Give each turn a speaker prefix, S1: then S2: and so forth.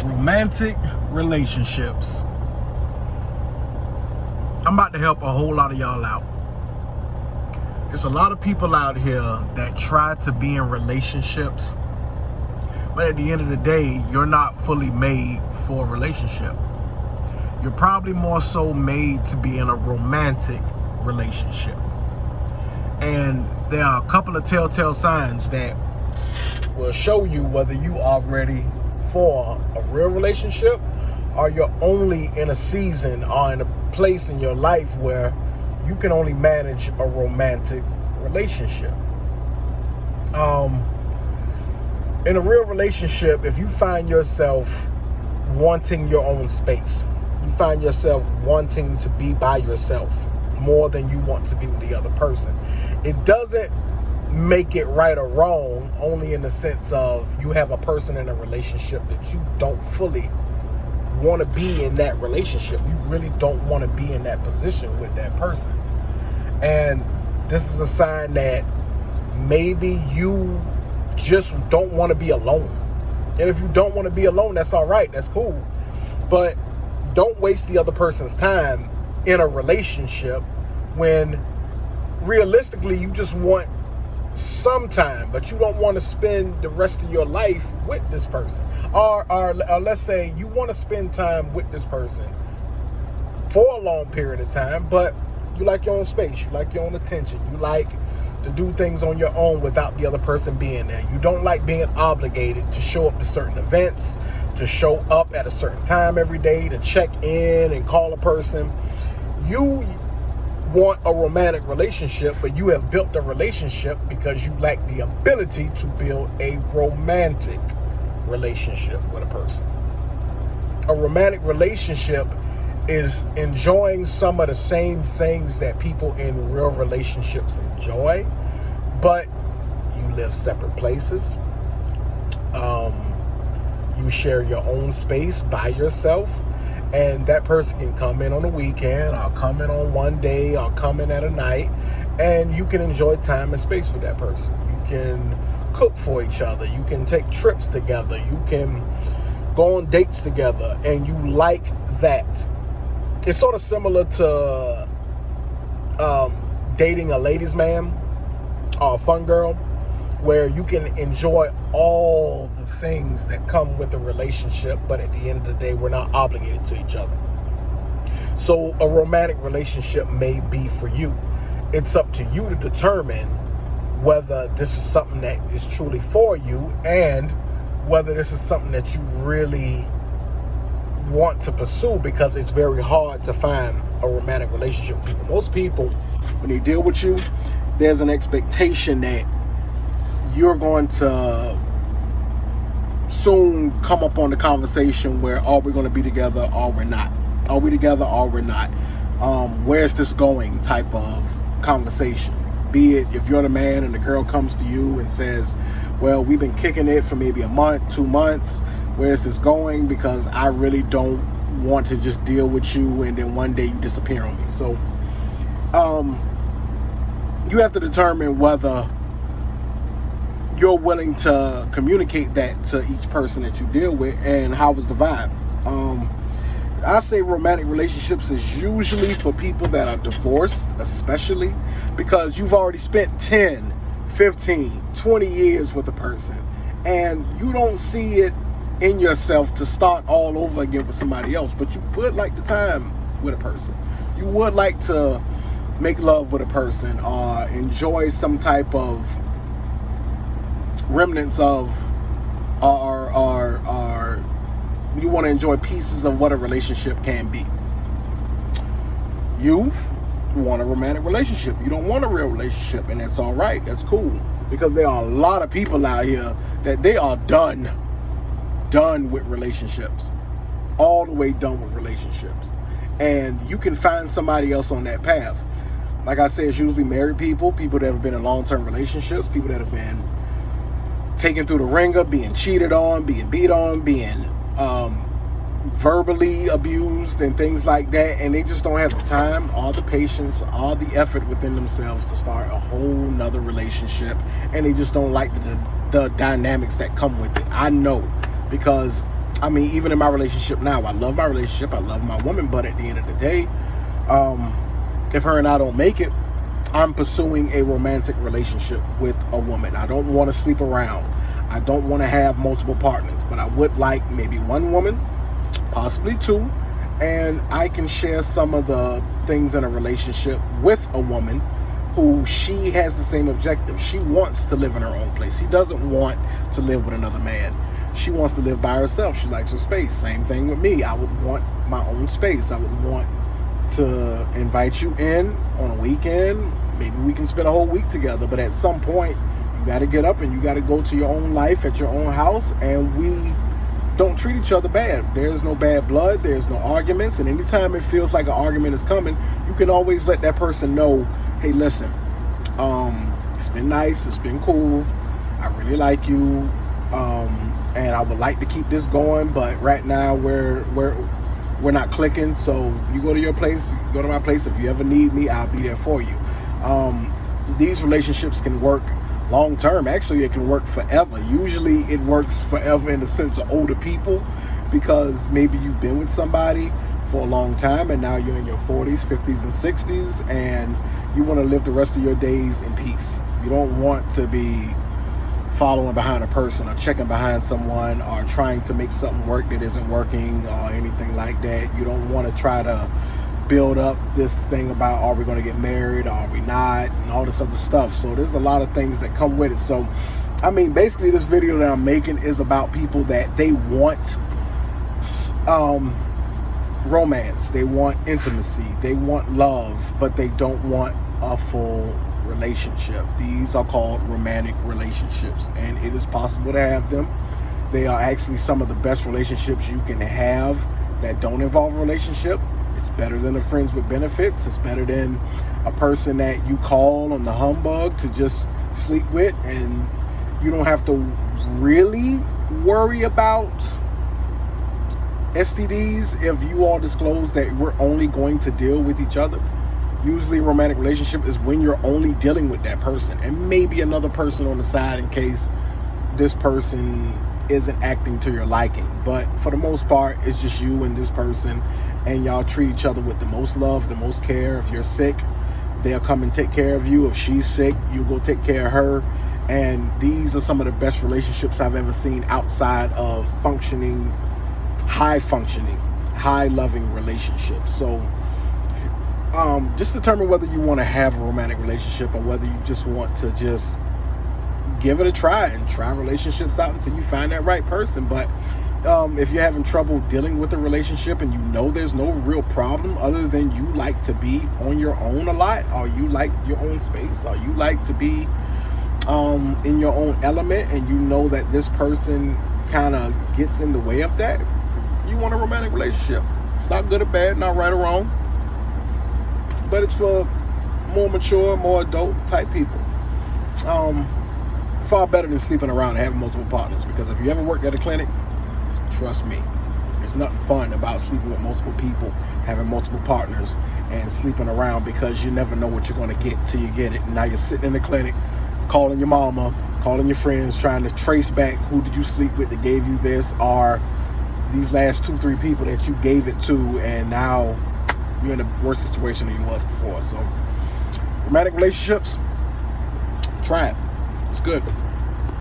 S1: Romantic relationships. I'm about to help a whole lot of y'all out. There's a lot of people out here that try to be in relationships, but at the end of the day, you're not fully made for a relationship. You're probably more so made to be in a romantic relationship. And there are a couple of telltale signs that will show you whether you are ready for a real relationship or you're only in a season or in a place in your life where you can only manage a romantic relationship. In a real relationship, if you find yourself wanting your own space, you find yourself wanting to be by yourself more than you want to be with the other person, it doesn't make it right or wrong, only in the sense of you have a person in a relationship that you don't fully want to be in that relationship. You really don't want to be in that position with that person. And this is a sign that maybe you just don't want to be alone. And if you don't want to be alone, that's all right. That's cool. But don't waste the other person's time in a relationship when realistically you just want some time, but you don't want to spend the rest of your life with this person. Or let's say you want to spend time with this person for a long period of time, but you like your own space, you like your own attention, you like to do things on your own without the other person being there. You don't like being obligated to show up to certain events, to show up at a certain time every day, to check in and call a person. You want a romantic relationship, but you have built a relationship because you lack the ability to build a romantic relationship with a person. A romantic relationship is enjoying some of the same things that people in real relationships enjoy, but you live separate places. You share your own space by yourself, and that person can come in on a weekend, or come in on one day, or come in at a night, and you can enjoy time and space with that person. You can cook for each other. You can take trips together. You can go on dates together, and you like that. It's sort of similar to dating a ladies' man or a fun girl, where you can enjoy all the things that come with a relationship, but at the end of the day, we're not obligated to each other. So a romantic relationship may be for you. It's up to you to determine whether this is something that is truly for you and whether this is something that you really want to pursue, because it's very hard to find a romantic relationship with people. Most people, when they deal with you, there's an expectation that you're going to soon come up on the conversation where are we going to be together or we're not? Are we together or we're not? Where's this going type of conversation? Be it if you're the man and the girl comes to you and says, well, we've been kicking it for maybe a month, 2 months. Where's this going? Because I really don't want to just deal with you and then one day you disappear on me. So you have to determine whether you're willing to communicate that to each person that you deal with, and how is the vibe. I say romantic relationships is usually for people that are divorced, especially because you've already spent 10, 15, 20 years with a person, and you don't see it in yourself to start all over again with somebody else, but you would like the time with a person. You would like to make love with a person or enjoy some type of remnants of or you want to enjoy pieces of what a relationship can be. You want a romantic relationship. You don't want a real relationship, and that's all right. That's cool, because there are a lot of people out here that they are done with relationships, all the way done with relationships, and you can find somebody else on that path. Like I said, it's usually married people that have been in long-term relationships, people that have been taken through the ringer, being cheated on, being beat on, being verbally abused and things like that, and they just don't have the time, all the patience, all the effort within themselves to start a whole nother relationship, and they just don't like the dynamics that come with it. I know, because I mean, even in my relationship now, I love my relationship, I love my woman, but at the end of the day, if her and I don't make it, I'm pursuing a romantic relationship with a woman. I don't want to sleep around. I don't want to have multiple partners, but I would like maybe one woman, possibly two, and I can share some of the things in a relationship with a woman who she has the same objective. She wants to live in her own place. She doesn't want to live with another man. She wants to live by herself. She likes her space. Same thing with me. I would want my own space. I would want to invite you in on a weekend. Maybe we can spend a whole week together, but at some point you got to get up and you got to go to your own life at your own house, and we don't treat each other bad. There's no bad blood. There's no arguments. And anytime it feels like an argument is coming, you can always let that person know, hey, listen, it's been nice. It's been cool. I really like you. And I would like to keep this going, but right now we're not clicking. So you go to your place, you go to my place. If you ever need me, I'll be there for you. These relationships can work long term. Actually, it can work forever. Usually it works forever in the sense of older people, because maybe you've been with somebody for a long time and now you're in your 40s, 50s, and 60s, and you want to live the rest of your days in peace. You don't want to be following behind a person or checking behind someone or trying to make something work that isn't working or anything like that. You don't want to try to build up this thing about, are we going to get married, or are we not, and all this other stuff. So there's a lot of things that come with it. So I mean, basically this video that I'm making is about people that they want romance, they want intimacy, they want love, but they don't want a full relationship. These are called romantic relationships, and it is possible to have them. They are actually some of the best relationships you can have that don't involve a relationship. It's better than a friends with benefits. It's better than a person that you call on the humbug to just sleep with, and you don't have to really worry about STDs if you all disclose that we're only going to deal with each other. Usually a romantic relationship is when you're only dealing with that person and maybe another person on the side in case this person isn't acting to your liking. But for the most part, it's just you and this person, and y'all treat each other with the most love, the most care. If you're sick, they'll come and take care of you. If she's sick, you go take care of her. And these are some of the best relationships I've ever seen outside of functioning, high loving relationships. So just determine whether you want to have a romantic relationship or whether you just want to just give it a try and try relationships out until you find that right person. But if you're having trouble dealing with a relationship and you know there's no real problem other than you like to be on your own a lot, or you like your own space, or you like to be in your own element, and you know that this person kind of gets in the way of that, you want a romantic relationship. It's not good or bad, not right or wrong, but it's for more mature, more adult type people. Far better than sleeping around and having multiple partners, because if you ever worked at a clinic, trust me, there's nothing fun about sleeping with multiple people, having multiple partners, and sleeping around, because you never know what you're going to get till you get it. And now you're sitting in the clinic calling your mama, calling your friends, trying to trace back who did you sleep with that gave you this, or these last 2-3 people that you gave it to, and now you're in a worse situation than you was before. So romantic relationships, try it. It's good.